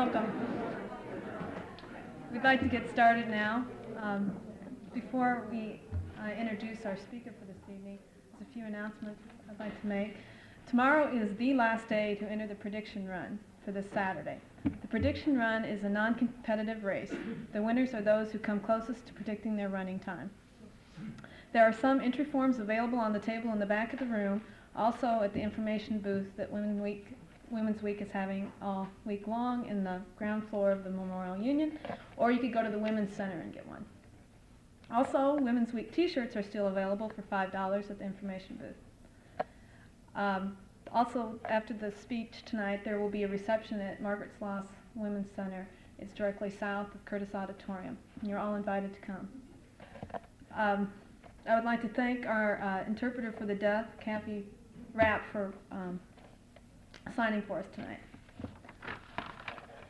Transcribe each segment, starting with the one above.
Welcome. We'd like to get started now. Before we introduce our speaker for this evening, there's a few announcements I'd like to make. Tomorrow is the last day to enter the prediction run for this Saturday. The prediction run is a non-competitive race. The winners are those who come closest to predicting their running time. There are some entry forms available on the table in the back of the room, also at the information booth that Women's Week is having all week long in the ground floor of the Memorial Union, or you could go to the Women's Center and get one. Also, Women's Week t-shirts are still available for $5 at the information booth. Also, after the speech tonight, there will be a reception at Margaret Sloss Women's Center. It's directly south of Curtis Auditorium. You're all invited to come. I would like to thank our interpreter for the deaf, Kathy Rapp, for signing for us tonight.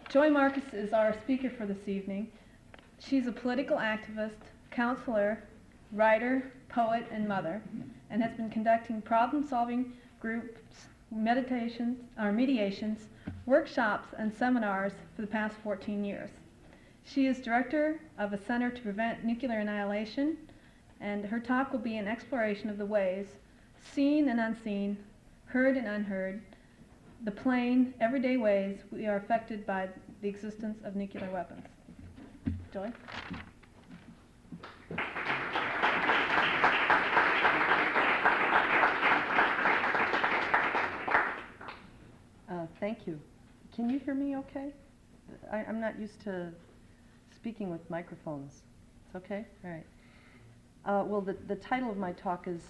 Joy Marcus is our speaker for this evening. She's a political activist, counselor, writer, poet, and mother, and has been conducting problem-solving groups, mediations, workshops, and seminars for the past 14 years. She is director of a center to prevent nuclear annihilation, and her talk will be an exploration of the ways, seen and unseen, heard and unheard, the plain, everyday ways we are affected by the existence of nuclear weapons. Joy? Thank you. Can you hear me okay? I'm not used to speaking with microphones. It's okay? All right. Well, the title of my talk is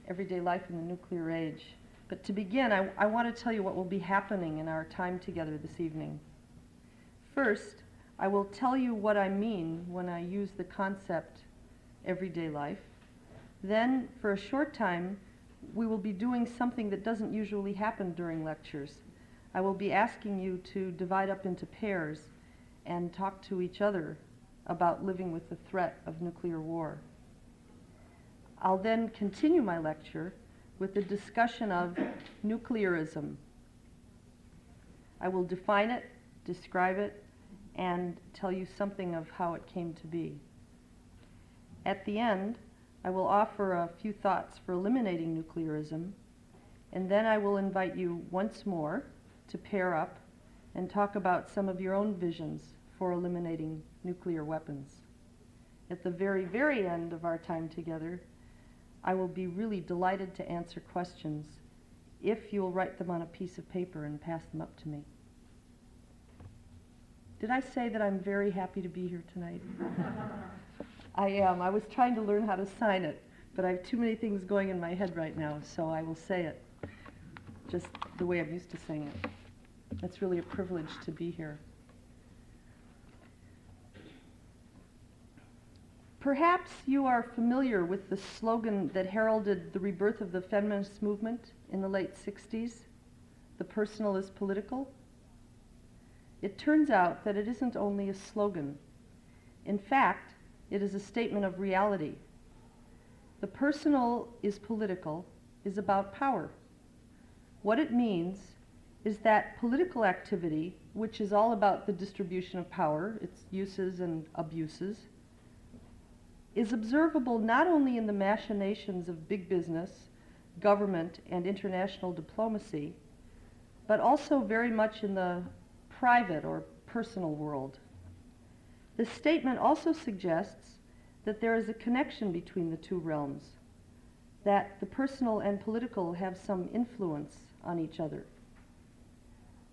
Everyday Life in the Nuclear Age. But to begin, I want to tell you what will be happening in our time together this evening. First, I will tell you what I mean when I use the concept everyday life. Then, for a short time, we will be doing something that doesn't usually happen during lectures. I will be asking you to divide up into pairs and talk to each other about living with the threat of nuclear war. I'll then continue my lecture with a discussion of nuclearism. I will define it, describe it, and tell you something of how it came to be. At the end, I will offer a few thoughts for eliminating nuclearism, and then I will invite you once more to pair up and talk about some of your own visions for eliminating nuclear weapons. At the very, very end of our time together, I will be really delighted to answer questions if you'll write them on a piece of paper and pass them up to me. Did I say that I'm very happy to be here tonight? I am. I was trying to learn how to sign it, but I have too many things going in my head right now, so I will say it just the way I'm used to saying it. It's really a privilege to be here. Perhaps you are familiar with the slogan that heralded the rebirth of the feminist movement in the late 60s, "The personal is political." It turns out that it isn't only a slogan. In fact, it is a statement of reality. The personal is political is about power. What it means is that political activity, which is all about the distribution of power, its uses and abuses, is observable not only in the machinations of big business, government, and international diplomacy, but also very much in the private or personal world. This statement also suggests that there is a connection between the two realms, that the personal and political have some influence on each other.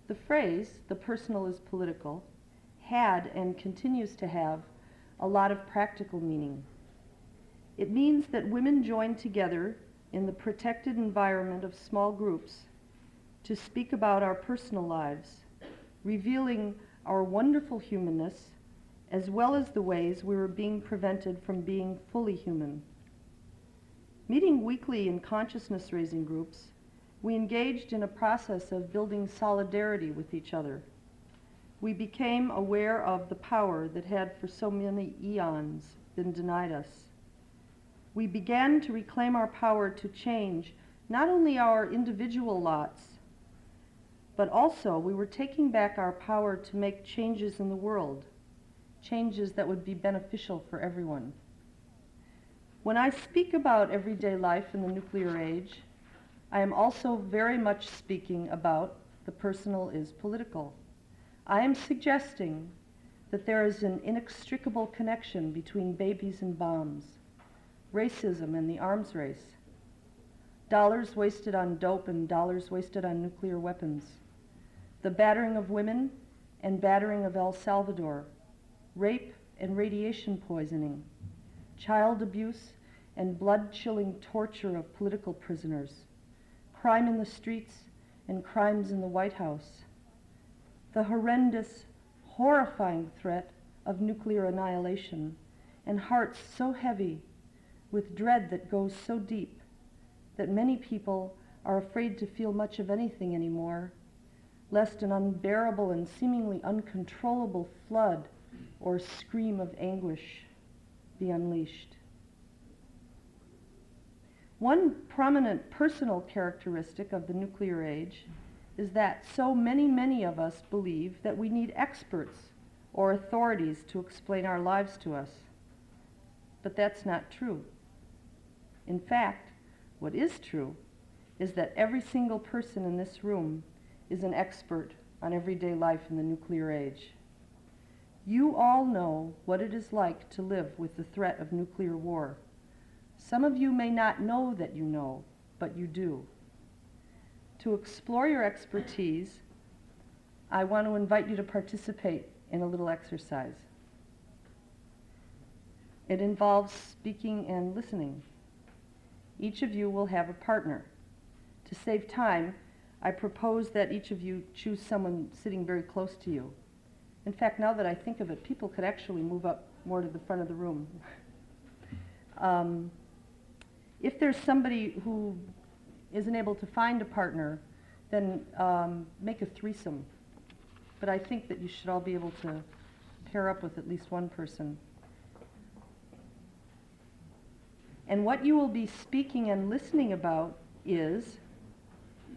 The phrase, "the personal is political," had and continues to have a lot of practical meaning. It means that women join together in the protected environment of small groups to speak about our personal lives, revealing our wonderful humanness as well as the ways we were being prevented from being fully human. Meeting weekly in consciousness-raising groups, we engaged in a process of building solidarity with each other. We became aware of the power that had for so many eons been denied us. We began to reclaim our power to change not only our individual lots, but also we were taking back our power to make changes in the world, changes that would be beneficial for everyone. When I speak about everyday life in the nuclear age, I am also very much speaking about the personal is political. I am suggesting that there is an inextricable connection between babies and bombs, racism and the arms race, dollars wasted on dope and dollars wasted on nuclear weapons, the battering of women and battering of El Salvador, rape and radiation poisoning, child abuse and blood-chilling torture of political prisoners, crime in the streets and crimes in the White House, the horrendous, horrifying threat of nuclear annihilation, and hearts so heavy with dread that goes so deep that many people are afraid to feel much of anything anymore, lest an unbearable and seemingly uncontrollable flood or scream of anguish be unleashed. One prominent personal characteristic of the nuclear age is that so many of us believe that we need experts or authorities to explain our lives to us. But that's not true. In fact, what is true is that every single person in this room is an expert on everyday life in the nuclear age. You all know what it is like to live with the threat of nuclear war. Some of you may not know that you know, but you do. To explore your expertise, I want to invite you to participate in a little exercise. It involves speaking and listening. Each of you will have a partner. To save time, I propose that each of you choose someone sitting very close to you. In fact, now that I think of it, people could actually move up more to the front of the room. If there's somebody who isn't able to find a partner, then make a threesome. But I think that you should all be able to pair up with at least one person. And what you will be speaking and listening about is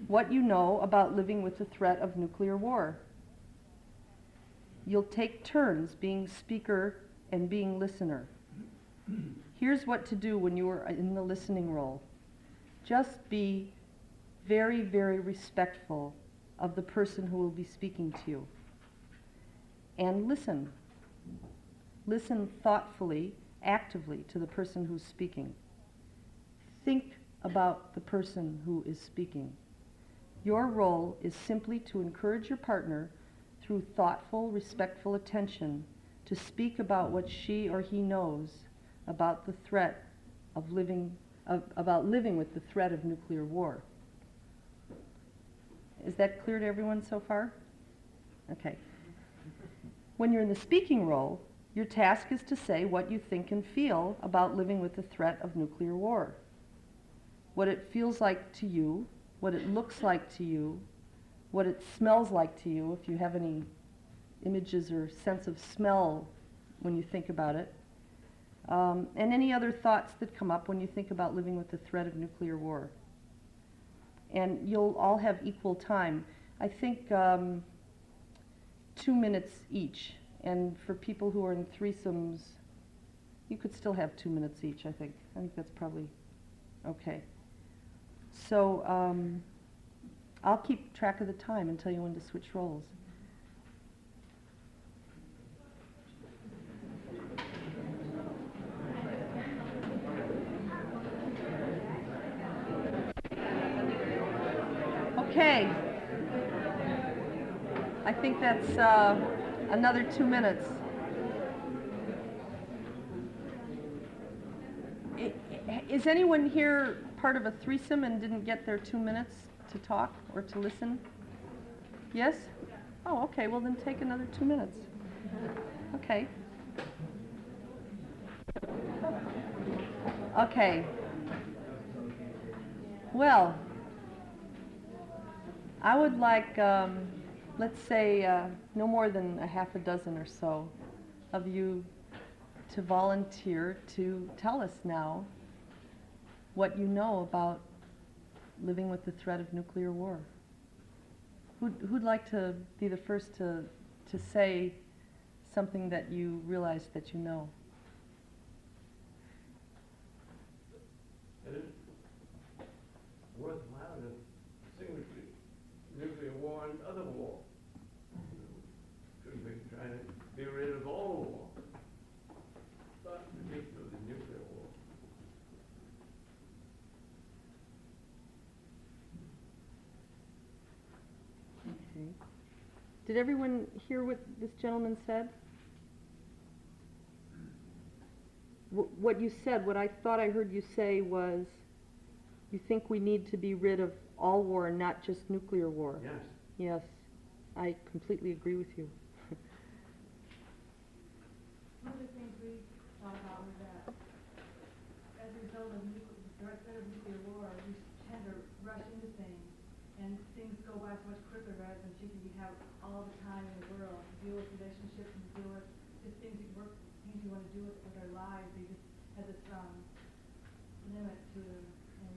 what you know about living with the threat of nuclear war. You'll take turns being speaker and being listener. Here's what to do when you are in the listening role. Just be very, very respectful of the person who will be speaking to you. And listen. Listen thoughtfully, actively to the person who's speaking. Think about the person who is speaking. Your role is simply to encourage your partner through thoughtful, respectful attention to speak about what she or he knows about the threat of living with the threat of nuclear war. Is that clear to everyone so far? Okay. When you're in the speaking role, your task is to say what you think and feel about living with the threat of nuclear war. What it feels like to you, what it looks like to you, what it smells like to you, if you have any images or sense of smell when you think about it, and any other thoughts that come up when you think about living with the threat of nuclear war. And you'll all have equal time. I think 2 minutes each. And for people who are in threesomes, you could still have 2 minutes each, I think. I think that's probably okay. So I'll keep track of the time and tell you when to switch roles. Okay. I think that's another 2 minutes. Is anyone here part of a threesome and didn't get their 2 minutes to talk or to listen? Yes? Oh, okay. Well, then take another 2 minutes. Okay. Okay. Well, I would like, let's say, no more than a half a dozen or so of you to volunteer to tell us now what you know about living with the threat of nuclear war. Who'd like to be the first to say something that you realize that you know? And it's worthwhile to distinguish nuclear war and other war. Shouldn't be trying to be rid of all war, but particularly nuclear war. Okay. Did everyone hear what this gentleman said? What you said, what I thought I heard you say was, you think we need to be rid of all war and not just nuclear war. Yes. Yes, I completely agree with you. One of the things we thought about was that as a result of the threat of nuclear war, we tend to rush into things, and things go by so much quicker rather than thinking we have all the time in the world to deal with relationships and deal with just things that work, things we want to do with our lives. They just have this limit to them, and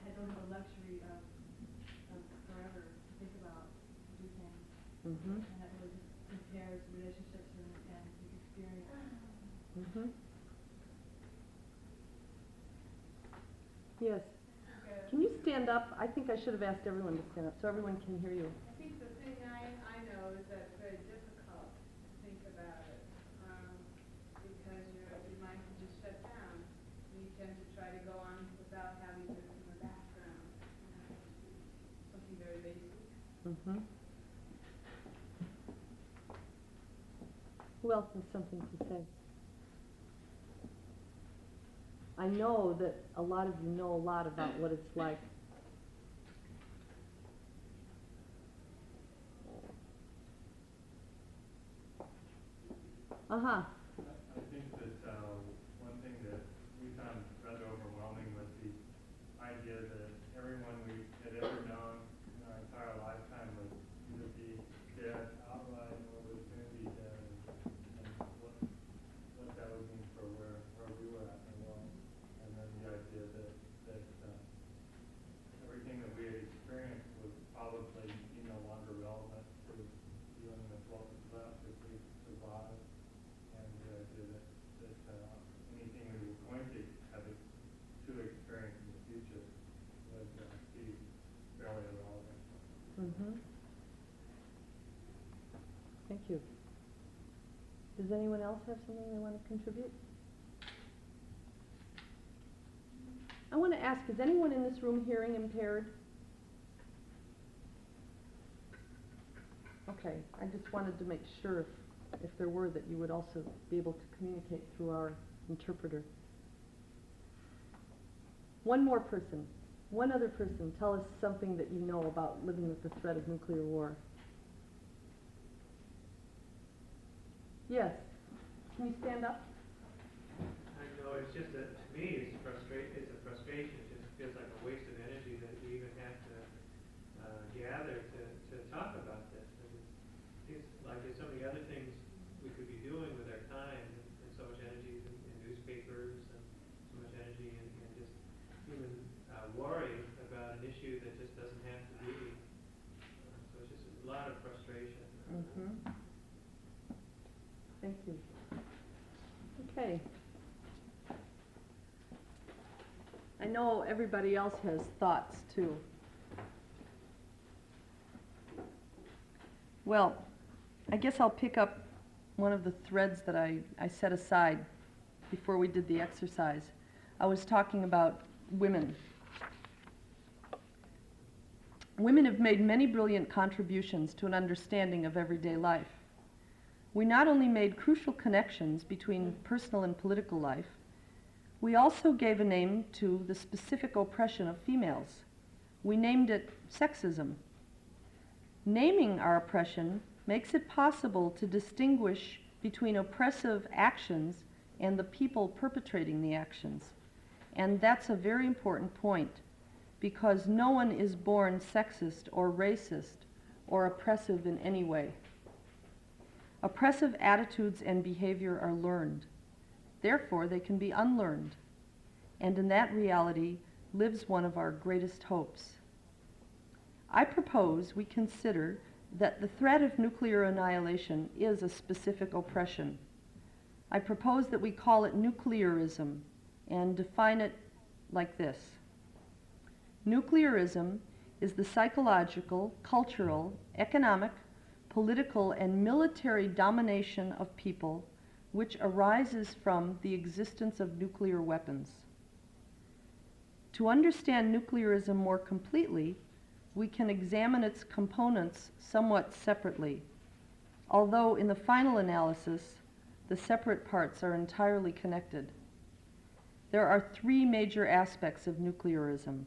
we don't have the luxury of forever to think about to do things, Mm-hmm. and that really just impairs relationships and the experience. Mm-hmm. Yes. Can you stand up? I think I should have asked everyone to stand up so everyone can hear you. I think the thing I know is that it's very difficult to think about it because your mind can just shut down. And you tend to try to go on without having this in the background. Something very basic. Mm-hmm. Who else has something to say? I know that a lot of you know a lot about what it's like. Uh-huh. I think that one thing that we found rather overwhelming was the idea that everyone we had ever known in our entire lifetime would either be dead outright or would soon be dead, and what that would mean for where we were at in the world. And then the idea that everything that we had experienced would probably be no longer relevant to dealing with what was left if we survived. And the idea that anything we were going to have to experience in the future would be fairly irrelevant. Mm-hmm. Thank you. Does anyone else have something they want to contribute? I want to ask, is anyone in this room hearing impaired? Okay, I just wanted to make sure if there were, that you would also be able to communicate through our interpreter. One more person, one other person, tell us something that you know about living with the threat of nuclear war. Yes. Can you stand up? I know, it's just that, to me, it's a frustration, it just feels like a waste of energy that we even have to gather to talk about this. And it seems like there's so many other things we could be doing with our time, and so much energy in newspapers, and so much energy in just human worry about an issue that just doesn't have to be. So it's just a lot of frustration. Mm-hmm. Thank you. Okay. I know everybody else has thoughts too. Well, I guess I'll pick up one of the threads that I set aside before we did the exercise. I was talking about women. Women have made many brilliant contributions to an understanding of everyday life. We not only made crucial connections between personal and political life, we also gave a name to the specific oppression of females. We named it sexism. Naming our oppression makes it possible to distinguish between oppressive actions and the people perpetrating the actions. And that's a very important point, because no one is born sexist or racist or oppressive in any way. Oppressive attitudes and behavior are learned. Therefore, they can be unlearned. And in that reality lives one of our greatest hopes. I propose we consider that the threat of nuclear annihilation is a specific oppression. I propose that we call it nuclearism and define it like this. Nuclearism is the psychological, cultural, economic, political, and military domination of people which arises from the existence of nuclear weapons. To understand nuclearism more completely, we can examine its components somewhat separately, although in the final analysis, the separate parts are entirely connected. There are three major aspects of nuclearism.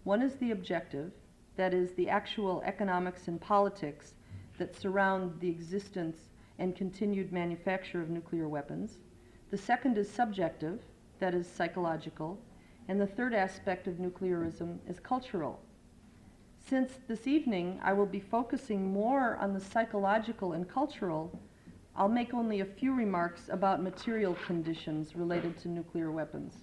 One is the objective, that is, the actual economics and politics that surround the existence and continued manufacture of nuclear weapons. The second is subjective, that is, psychological. And the third aspect of nuclearism is cultural. Since this evening I will be focusing more on the psychological and cultural, I'll make only a few remarks about material conditions related to nuclear weapons.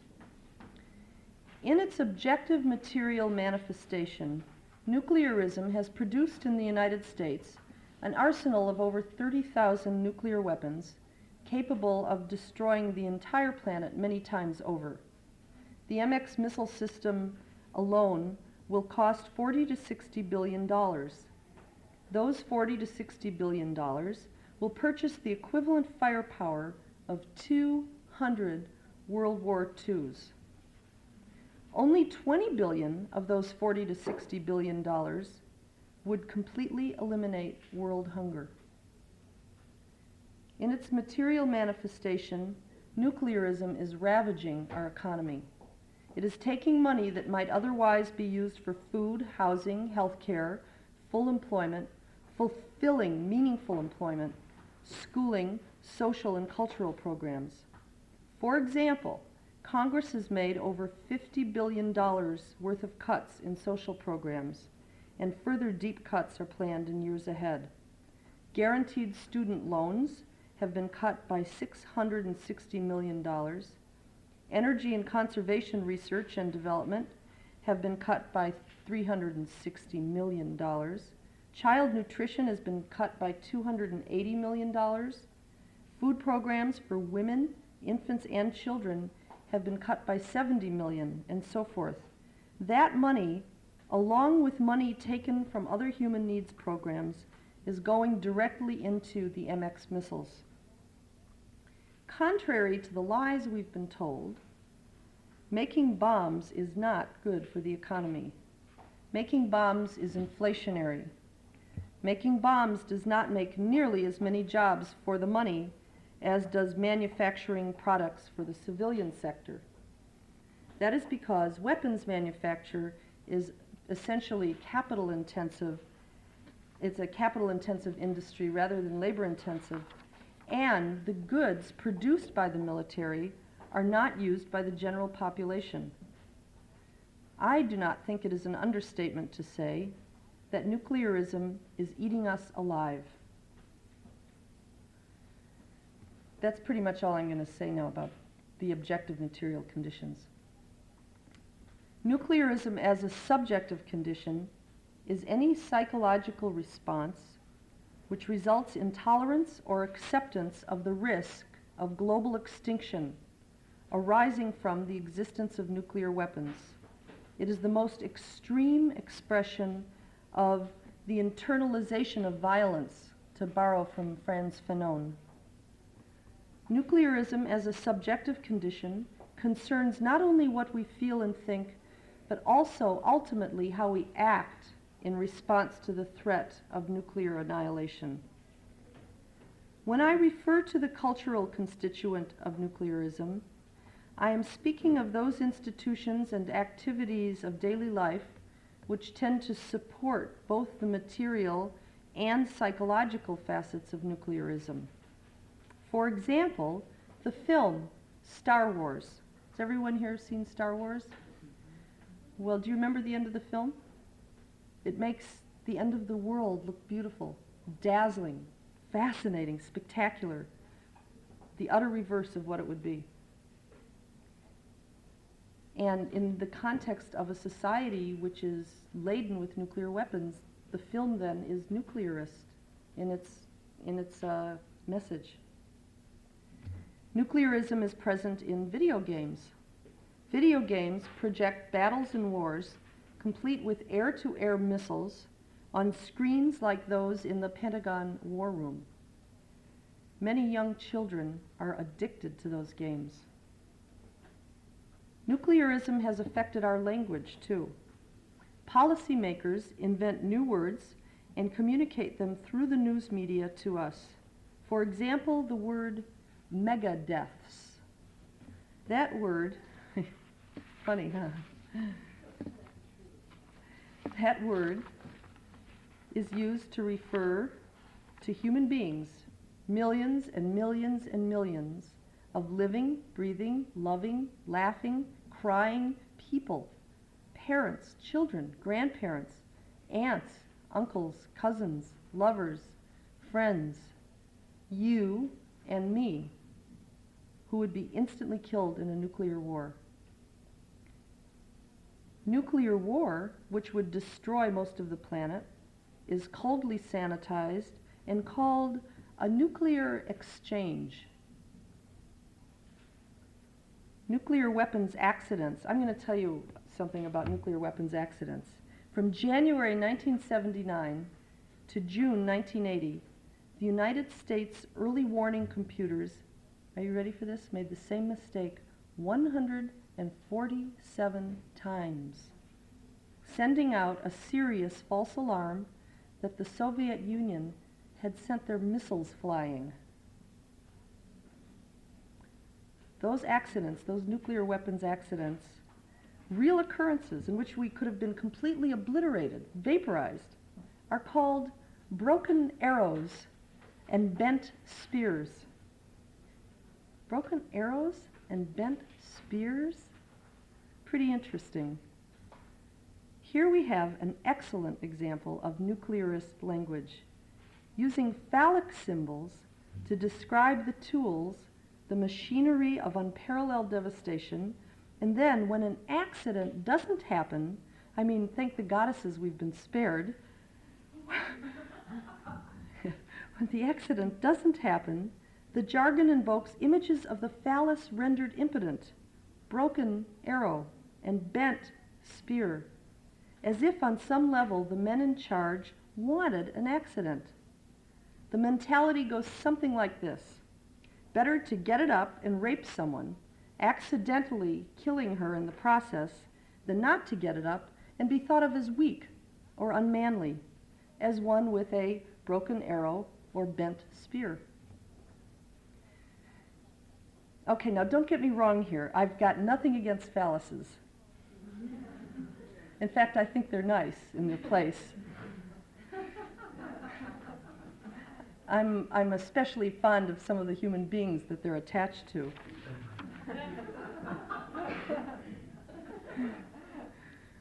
In its objective material manifestation, nuclearism has produced in the United States an arsenal of over 30,000 nuclear weapons capable of destroying the entire planet many times over. The MX missile system alone will cost $40 to $60 billion. Those $40 to $60 billion will purchase the equivalent firepower of 200 World War IIs. Only 20 billion of those 40 to 60 billion dollars would completely eliminate world hunger. In its material manifestation, nuclearism is ravaging our economy. It is taking money that might otherwise be used for food, housing, health care, full employment, fulfilling meaningful employment, schooling, social and cultural programs. For example, Congress has made over $50 billion worth of cuts in social programs, and further deep cuts are planned in years ahead. Guaranteed student loans have been cut by $660 million. Energy and conservation research and development have been cut by $360 million. Child nutrition has been cut by $280 million. Food programs for women, infants, and children have been cut by $70 million, and so forth. That money, along with money taken from other human needs programs, is going directly into the MX missiles. Contrary to the lies we've been told, making bombs is not good for the economy. Making bombs is inflationary. Making bombs does not make nearly as many jobs for the money as does manufacturing products for the civilian sector. That is because weapons manufacture is essentially capital intensive. It's a capital intensive industry rather than labor intensive, and the goods produced by the military are not used by the general population. I do not think it is an understatement to say that nuclearism is eating us alive. That's pretty much all I'm going to say now about the objective material conditions. Nuclearism as a subjective condition is any psychological response which results in tolerance or acceptance of the risk of global extinction arising from the existence of nuclear weapons. It is the most extreme expression of the internalization of violence, to borrow from Frantz Fanon. Nuclearism as a subjective condition concerns not only what we feel and think, but also ultimately how we act in response to the threat of nuclear annihilation. When I refer to the cultural constituent of nuclearism, I am speaking of those institutions and activities of daily life which tend to support both the material and psychological facets of nuclearism. For example, the film Star Wars. Has everyone here seen Star Wars? Well, do you remember the end of the film? It makes the end of the world look beautiful, dazzling, fascinating, spectacular, the utter reverse of what it would be. And in the context of a society which is laden with nuclear weapons, The film then is nuclearist in its message. Nuclearism is present in video games. Video games project battles and wars, complete with air-to-air missiles, on screens like those in the Pentagon War Room. Many young children are addicted to those games. Nuclearism has affected our language too. Policymakers invent new words and communicate them through the news media to us. For example, the word megadeaths. That word, funny, huh? That word is used to refer to human beings, millions and millions and millions of living, breathing, loving, laughing, crying people, parents, children, grandparents, aunts, uncles, cousins, lovers, friends, you and me, who would be instantly killed in a nuclear war. Nuclear war, which would destroy most of the planet, is coldly sanitized and called a nuclear exchange. Nuclear weapons accidents. I'm going to tell you something about nuclear weapons accidents. From January 1979 to June 1980, the United States early warning computers, are you ready for this, made the same mistake 147 times, sending out a serious false alarm that the Soviet Union had sent their missiles flying. Those accidents, those nuclear weapons accidents, real occurrences in which we could have been completely obliterated, vaporized, are called broken arrows and bent spears. Broken arrows and bent spears? Pretty interesting. Here we have an excellent example of nuclearist language, using phallic symbols to describe the tools, the machinery of unparalleled devastation, and then when an accident doesn't happen, I mean, thank the goddesses we've been spared, when the accident doesn't happen, the jargon invokes images of the phallus rendered impotent, broken arrow, and bent spear, as if on some level the men in charge wanted an accident. The mentality goes something like this: better to get it up and rape someone, accidentally killing her in the process, than not to get it up and be thought of as weak or unmanly, as one with a broken arrow or bent spear. Okay, now don't get me wrong here. I've got nothing against phalluses. In fact, I think they're nice in their place. I'm especially fond of some of the human beings that they're attached to.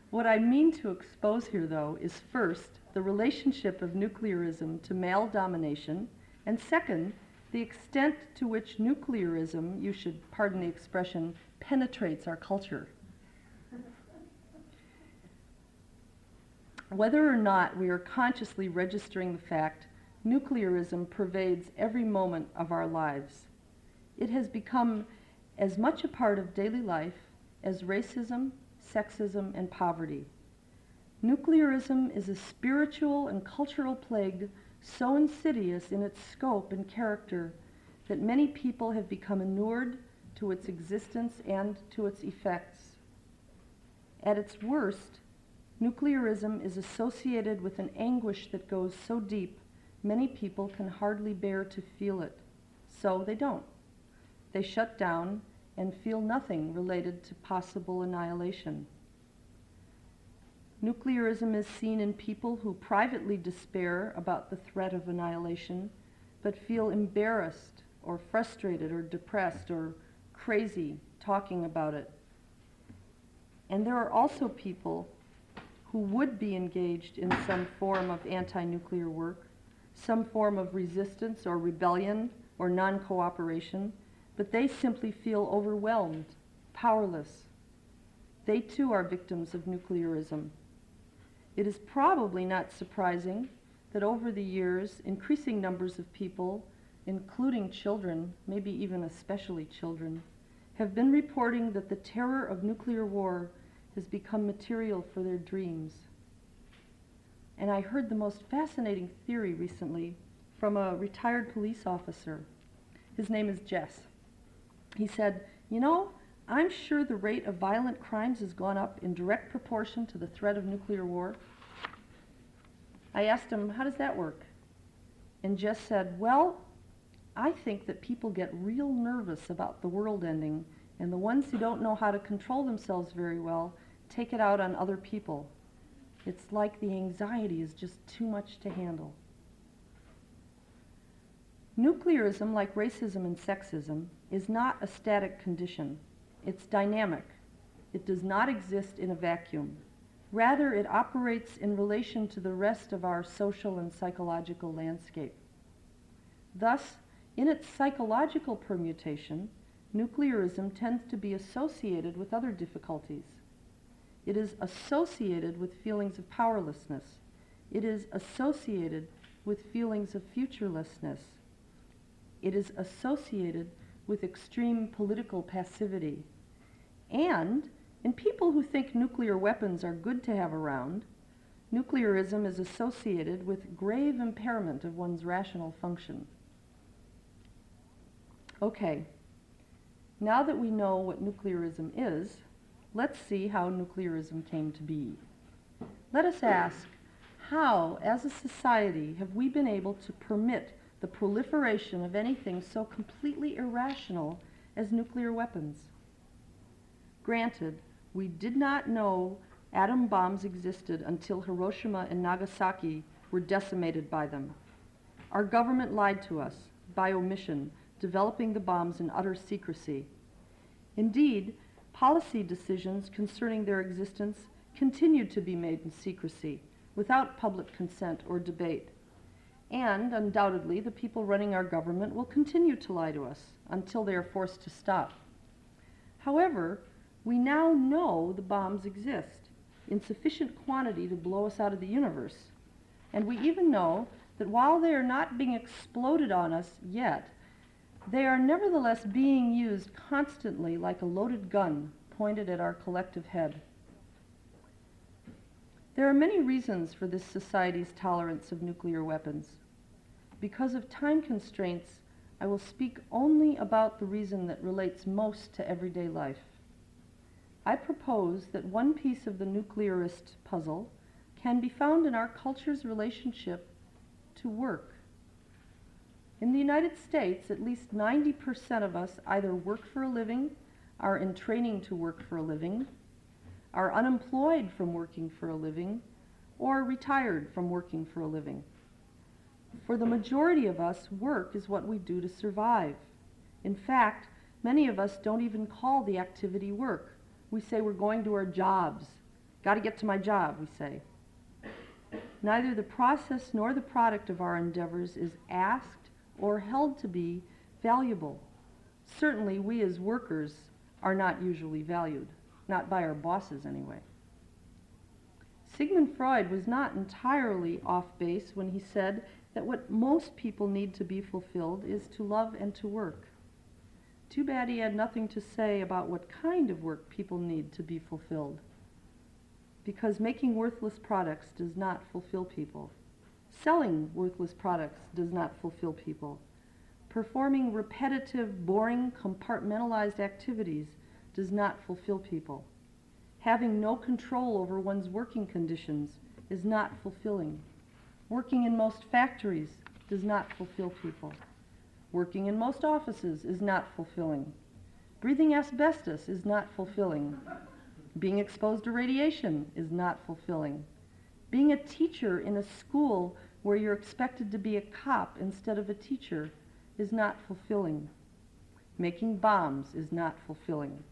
What I mean to expose here, though, is first, the relationship of nuclearism to male domination, and second, the extent to which nuclearism, you should pardon the expression, penetrates our culture. Whether or not we are consciously registering the fact, nuclearism pervades every moment of our lives. It has become as much a part of daily life as racism, sexism, and poverty. Nuclearism is a spiritual and cultural plague so insidious in its scope and character that many people have become inured to its existence and to its effects. At its worst, nuclearism is associated with an anguish that goes so deep many people can hardly bear to feel it. So they don't. They shut down and feel nothing related to possible annihilation. Nuclearism is seen in people who privately despair about the threat of annihilation, but feel embarrassed or frustrated or depressed or crazy talking about it. And there are also people who would be engaged in some form of anti-nuclear work, some form of resistance or rebellion or non-cooperation, but they simply feel overwhelmed, powerless. They too are victims of nuclearism. It is probably not surprising that over the years, increasing numbers of people, including children, maybe even especially children, have been reporting that the terror of nuclear war has become material for their dreams. And I heard the most fascinating theory recently from a retired police officer. His name is Jess. He said, "You know, I'm sure the rate of violent crimes has gone up in direct proportion to the threat of nuclear war." I asked him, "How does that work?" And Jess said, "Well, I think that people get real nervous about the world ending, and the ones who don't know how to control themselves very well take it out on other people. It's like the anxiety is just too much to handle." Nuclearism, like racism and sexism, is not a static condition. It's dynamic. It does not exist in a vacuum. Rather, it operates in relation to the rest of our social and psychological landscape. Thus, in its psychological permutation, nuclearism tends to be associated with other difficulties. It is associated with feelings of powerlessness. It is associated with feelings of futurelessness. It is associated with extreme political passivity. And in people who think nuclear weapons are good to have around, nuclearism is associated with grave impairment of one's rational function. Okay, now that we know what nuclearism is, let's see how nuclearism came to be. Let us ask, how, as a society, have we been able to permit the proliferation of anything so completely irrational as nuclear weapons? Granted, we did not know atom bombs existed until Hiroshima and Nagasaki were decimated by them. Our government lied to us, by omission, developing the bombs in utter secrecy. Indeed, policy decisions concerning their existence continued to be made in secrecy, without public consent or debate. And undoubtedly, the people running our government will continue to lie to us until they are forced to stop. However, we now know the bombs exist in sufficient quantity to blow us out of the universe. And we even know that while they are not being exploded on us yet, they are nevertheless being used constantly like a loaded gun pointed at our collective head. There are many reasons for this society's tolerance of nuclear weapons. Because of time constraints, I will speak only about the reason that relates most to everyday life. I propose that one piece of the nuclearist puzzle can be found in our culture's relationship to work. In the United States, at least 90% of us either work for a living, are in training to work for a living, are unemployed from working for a living, or retired from working for a living. For the majority of us, work is what we do to survive. In fact, many of us don't even call the activity work. We say we're going to our jobs. Got to get to my job, we say. Neither the process nor the product of our endeavors is asked or held to be valuable. Certainly, we as workers are not usually valued, not by our bosses anyway. Sigmund Freud was not entirely off base when he said that what most people need to be fulfilled is to love and to work. Too bad he had nothing to say about what kind of work people need to be fulfilled. Because making worthless products does not fulfill people. Selling worthless products does not fulfill people. Performing repetitive, boring, compartmentalized activities does not fulfill people. Having no control over one's working conditions is not fulfilling. Working in most factories does not fulfill people. Working in most offices is not fulfilling. Breathing asbestos is not fulfilling. Being exposed to radiation is not fulfilling. Being a teacher in a school where you're expected to be a cop instead of a teacher is not fulfilling. Making bombs is not fulfilling.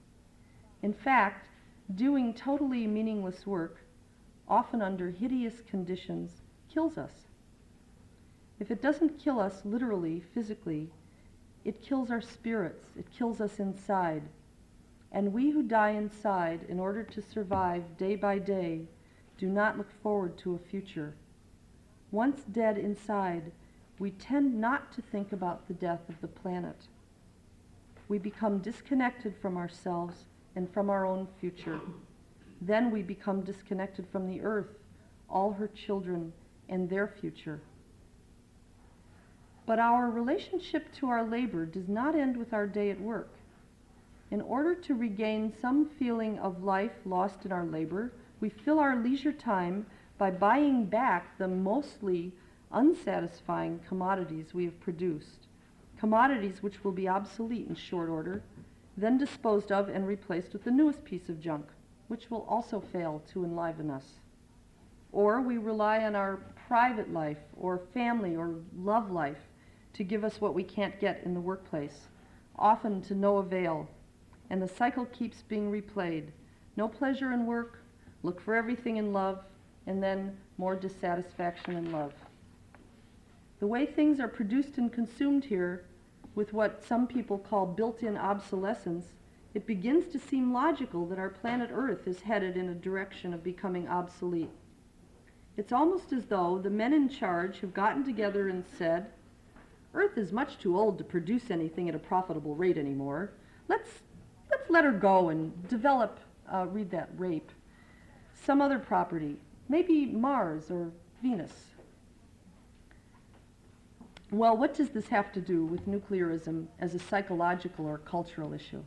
In fact, doing totally meaningless work, often under hideous conditions, kills us. If it doesn't kill us literally, physically, it kills our spirits, it kills us inside. And we who die inside in order to survive day by day do not look forward to a future. Once dead inside, we tend not to think about the death of the planet. We become disconnected from ourselves and from our own future. Then we become disconnected from the earth, all her children, and their future. But our relationship to our labor does not end with our day at work. In order to regain some feeling of life lost in our labor, we fill our leisure time by buying back the mostly unsatisfying commodities we have produced, commodities which will be obsolete in short order, then disposed of and replaced with the newest piece of junk, which will also fail to enliven us. Or we rely on our private life or family or love life to give us what we can't get in the workplace, often to no avail, and the cycle keeps being replayed. No pleasure in work, look for everything in love, and then more dissatisfaction in love. The way things are produced and consumed here, with what some people call built-in obsolescence, it begins to seem logical that our planet Earth is headed in a direction of becoming obsolete. It's almost as though the men in charge have gotten together and said, Earth is much too old to produce anything at a profitable rate anymore. Let's let her go and develop, read that, rape, some other property, maybe Mars or Venus. Well, what does this have to do with nuclearism as a psychological or cultural issue?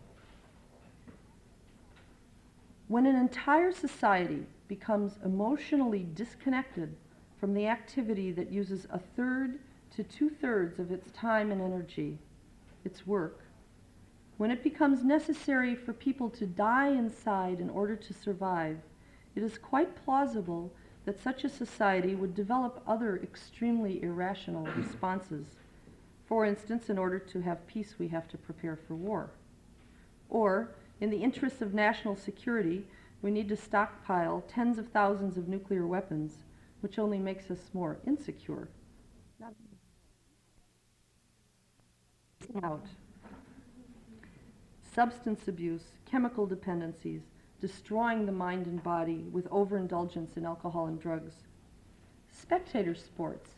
When an entire society becomes emotionally disconnected from the activity that uses 1/3 to 2/3 of its time and energy, its work, when it becomes necessary for people to die inside in order to survive, it is quite plausible that such a society would develop other extremely irrational responses. For instance, in order to have peace, we have to prepare for war. Or, in the interests of national security, we need to stockpile tens of thousands of nuclear weapons, which only makes us more insecure. Out. Substance abuse, chemical dependencies, destroying the mind and body with overindulgence in alcohol and drugs. Spectator sports,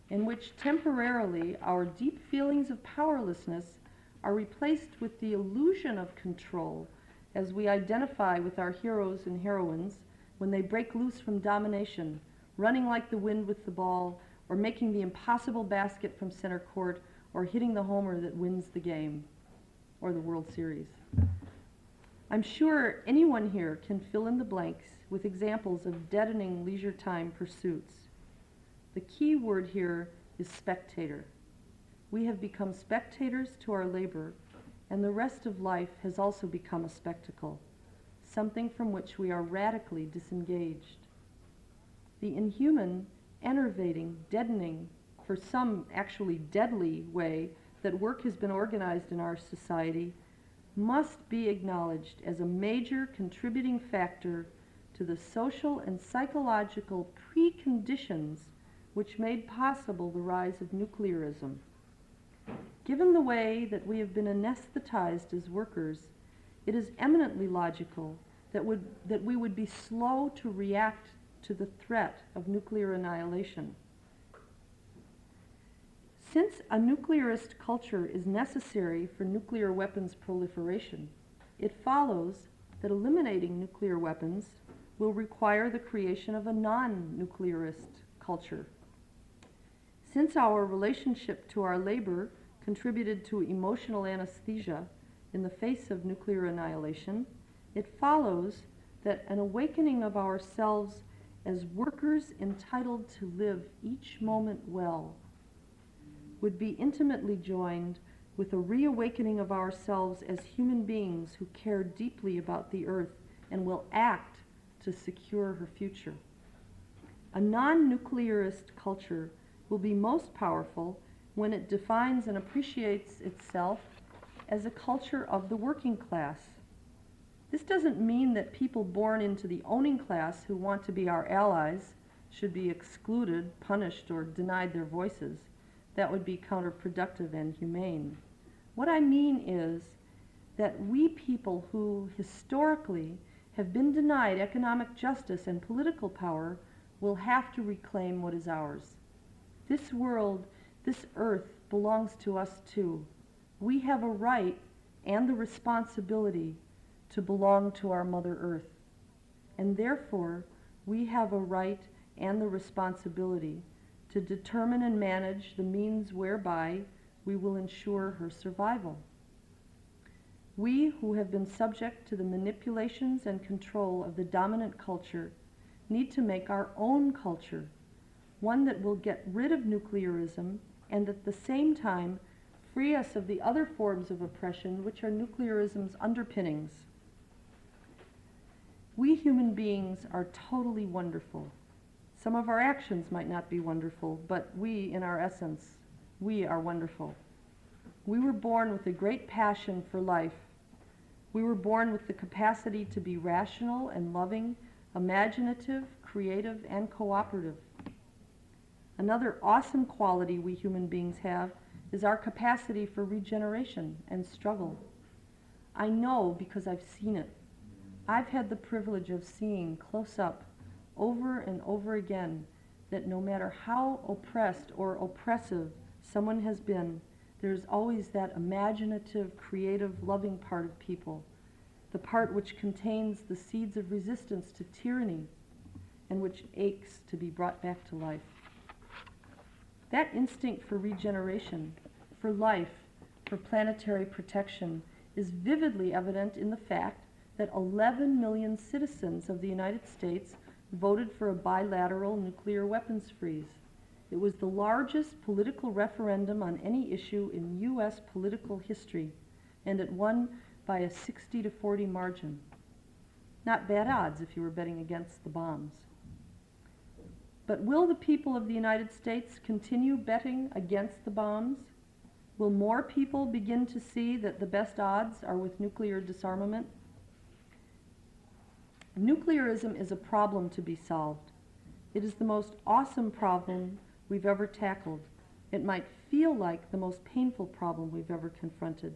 in which temporarily our deep feelings of powerlessness are replaced with the illusion of control as we identify with our heroes and heroines when they break loose from domination, running like the wind with the ball, or making the impossible basket from center court, or hitting the homer that wins the game, or the World Series. I'm sure anyone here can fill in the blanks with examples of deadening leisure time pursuits. The key word here is spectator. We have become spectators to our labor, and the rest of life has also become a spectacle, something from which we are radically disengaged. The inhuman, enervating, deadening, for some actually deadly way that work has been organized in our society must be acknowledged as a major contributing factor to the social and psychological preconditions which made possible the rise of nuclearism. Given the way that we have been anesthetized as workers, it is eminently logical that we would be slow to react to the threat of nuclear annihilation. Since a nuclearist culture is necessary for nuclear weapons proliferation, it follows that eliminating nuclear weapons will require the creation of a non-nuclearist culture. Since our relationship to our labor contributed to emotional anesthesia in the face of nuclear annihilation, it follows that an awakening of ourselves as workers entitled to live each moment well would be intimately joined with a reawakening of ourselves as human beings who care deeply about the earth and will act to secure her future. A non-nuclearist culture will be most powerful when it defines and appreciates itself as a culture of the working class. This doesn't mean that people born into the owning class who want to be our allies should be excluded, punished, or denied their voices. That would be counterproductive and humane. What I mean is that we people who historically have been denied economic justice and political power will have to reclaim what is ours. This world, this earth belongs to us too. We have a right and the responsibility to belong to our Mother Earth. And therefore, we have a right and the responsibility to determine and manage the means whereby we will ensure her survival. We who have been subject to the manipulations and control of the dominant culture need to make our own culture, one that will get rid of nuclearism and at the same time free us of the other forms of oppression which are nuclearism's underpinnings. We human beings are totally wonderful. Some of our actions might not be wonderful, but we, in our essence, we are wonderful. We were born with a great passion for life. We were born with the capacity to be rational and loving, imaginative, creative, and cooperative. Another awesome quality we human beings have is our capacity for regeneration and struggle. I know because I've seen it. I've had the privilege of seeing close up, over and over again, that no matter how oppressed or oppressive someone has been, there's always that imaginative, creative, loving part of people, the part which contains the seeds of resistance to tyranny and which aches to be brought back to life. That instinct for regeneration, for life, for planetary protection is vividly evident in the fact that 11 million citizens of the United States voted for a bilateral nuclear weapons freeze. It was the largest political referendum on any issue in U.S. political history, and it won by a 60-40 margin. Not bad odds if you were betting against the bombs. But will the people of the United States continue betting against the bombs? Will more people begin to see that the best odds are with nuclear disarmament? Nuclearism is a problem to be solved. It is the most awesome problem we've ever tackled. It might feel like the most painful problem we've ever confronted,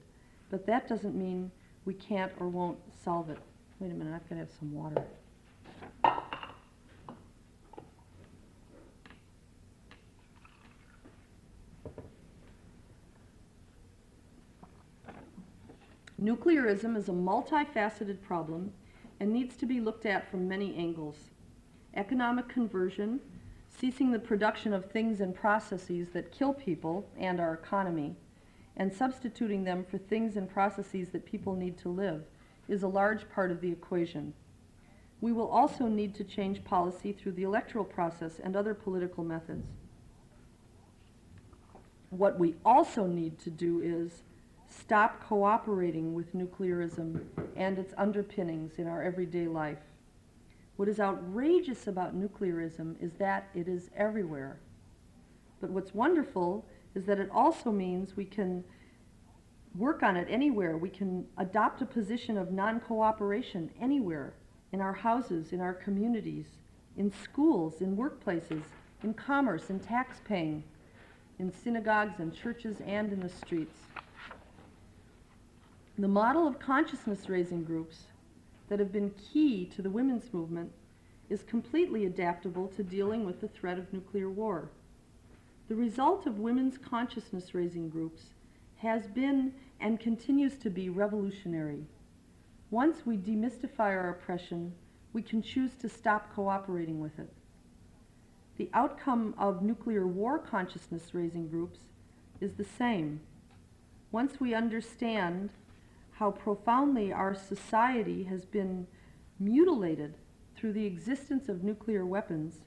but that doesn't mean we can't or won't solve it. Wait a minute, I've got to have some water. Nuclearism is a multifaceted problem and needs to be looked at from many angles. Economic conversion, ceasing the production of things and processes that kill people and our economy, and substituting them for things and processes that people need to live, is a large part of the equation. We will also need to change policy through the electoral process and other political methods. What we also need to do is stop cooperating with nuclearism and its underpinnings in our everyday life. What is outrageous about nuclearism is that it is everywhere. But what's wonderful is that it also means we can work on it anywhere. We can adopt a position of non-cooperation anywhere, in our houses, in our communities, in schools, in workplaces, in commerce, in tax paying, in synagogues and churches, and in the streets. The model of consciousness-raising groups that have been key to the women's movement is completely adaptable to dealing with the threat of nuclear war. The result of women's consciousness-raising groups has been and continues to be revolutionary. Once we demystify our oppression, we can choose to stop cooperating with it. The outcome of nuclear war consciousness-raising groups is the same. Once we understand how profoundly our society has been mutilated through the existence of nuclear weapons,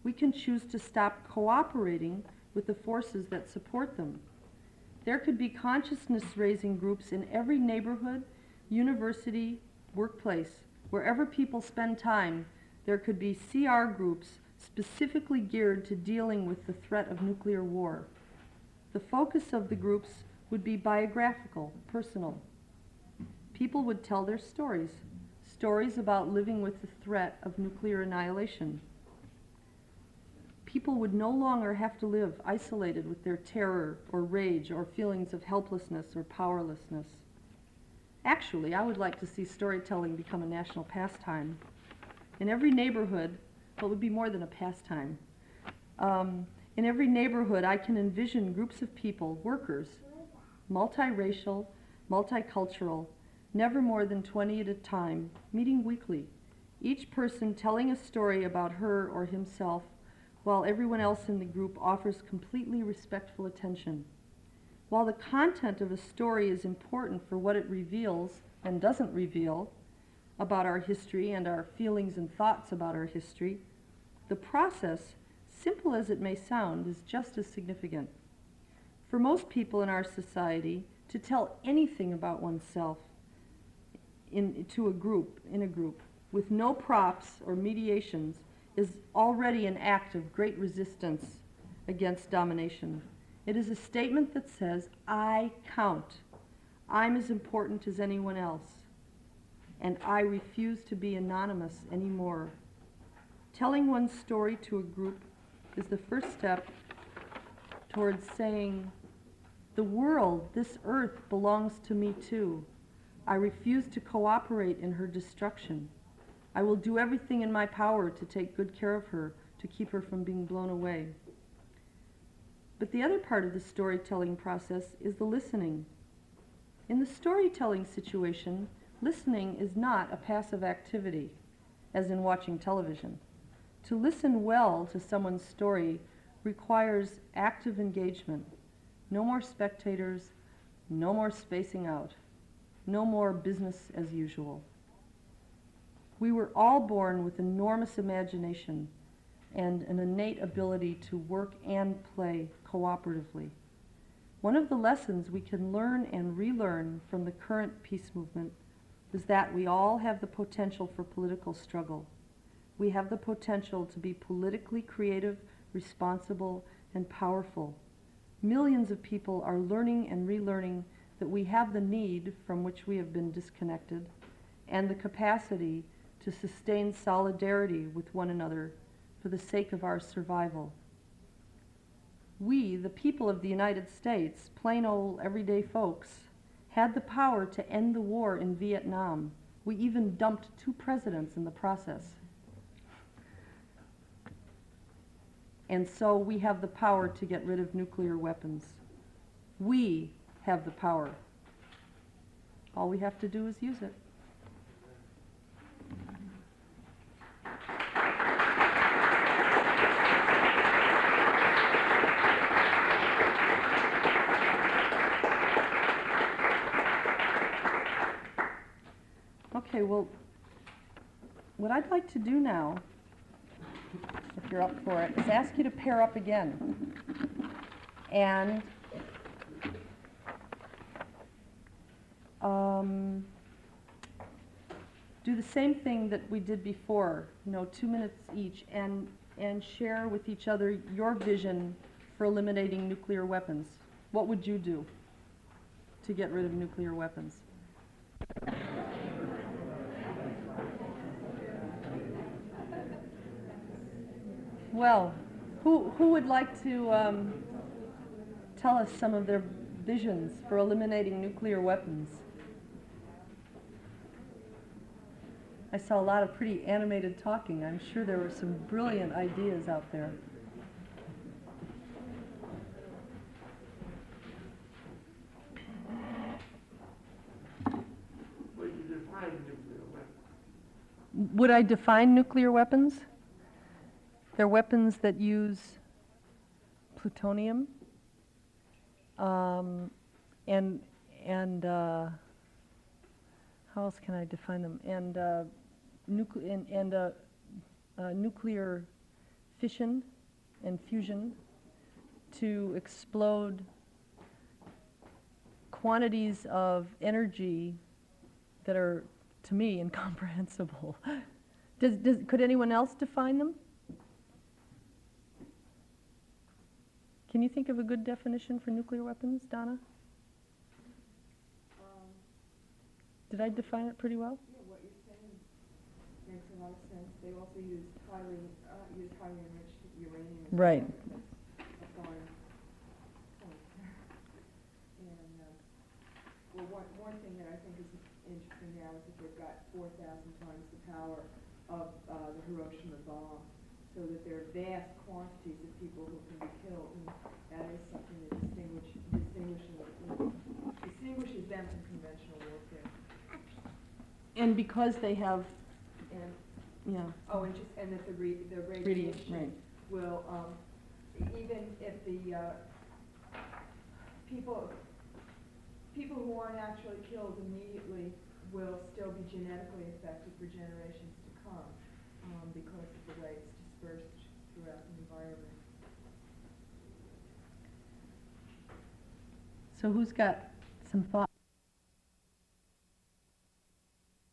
we can choose to stop cooperating with the forces that support them. There could be consciousness-raising groups in every neighborhood, university, workplace. Wherever people spend time, there could be CR groups specifically geared to dealing with the threat of nuclear war. The focus of the groups would be biographical, personal. People would tell their stories, stories about living with the threat of nuclear annihilation. People would no longer have to live isolated with their terror or rage or feelings of helplessness or powerlessness. Actually, I would like to see storytelling become a national pastime. In every neighborhood, well, it would be more than a pastime. In every neighborhood, I can envision groups of people, workers, multiracial, multicultural, never more than 20 at a time, meeting weekly, each person telling a story about her or himself, while everyone else in the group offers completely respectful attention. While the content of a story is important for what it reveals and doesn't reveal about our history and our feelings and thoughts about our history, the process, simple as it may sound, is just as significant. For most people in our society, to tell anything about oneself in a group, with no props or mediations, is already an act of great resistance against domination. It is a statement that says, I count. I'm as important as anyone else. And I refuse to be anonymous anymore. Telling one's story to a group is the first step towards saying, the world, this earth, belongs to me too. I refuse to cooperate in her destruction. I will do everything in my power to take good care of her, to keep her from being blown away. But the other part of the storytelling process is the listening. In the storytelling situation, listening is not a passive activity, as in watching television. To listen well to someone's story requires active engagement. No more spectators, no more spacing out, no more business as usual. We were all born with enormous imagination and an innate ability to work and play cooperatively. One of the lessons we can learn and relearn from the current peace movement is that we all have the potential for political struggle. We have the potential to be politically creative, responsible, and powerful. Millions of people are learning and relearning that we have the need from which we have been disconnected and the capacity to sustain solidarity with one another for the sake of our survival. We, the people of the United States, plain old everyday folks, had the power to end the war in Vietnam. We even dumped 2 presidents in the process. And so we have the power to get rid of nuclear weapons. We have the power. All we have to do is use it. Okay, well, what I'd like to do now, if you're up for it, is ask you to pair up again. And do the same thing that we did before, 2 minutes each, and share with each other your vision for eliminating nuclear weapons. What would you do to get rid of nuclear weapons? Well, who would like to tell us some of their visions for eliminating nuclear weapons? I saw a lot of pretty animated talking. I'm sure there were some brilliant ideas out there. Would you define nuclear weapons? Would I define nuclear weapons? They're weapons that use plutonium and how else can I define them? And nuclear fission and fusion to explode quantities of energy that are, to me, incomprehensible. Could anyone else define them? Can you think of a good definition for nuclear weapons, Donna? Did I define it pretty well? Yeah, what you're saying makes a lot of sense. They also use highly enriched uranium. Right. A foreign point. And well, one thing that I think is interesting now is that they've got 4,000 times the power of the Hiroshima bomb, so that there are vast quantities of people who can be killed, and that is something that distinguishes them from conventional warfare. And because they have, And yeah, oh, and that the radiation, radiation right. will even if the people who aren't actually killed immediately will still be genetically affected for generations to come because of the way it's dispersed throughout the environment. So who's got some thoughts?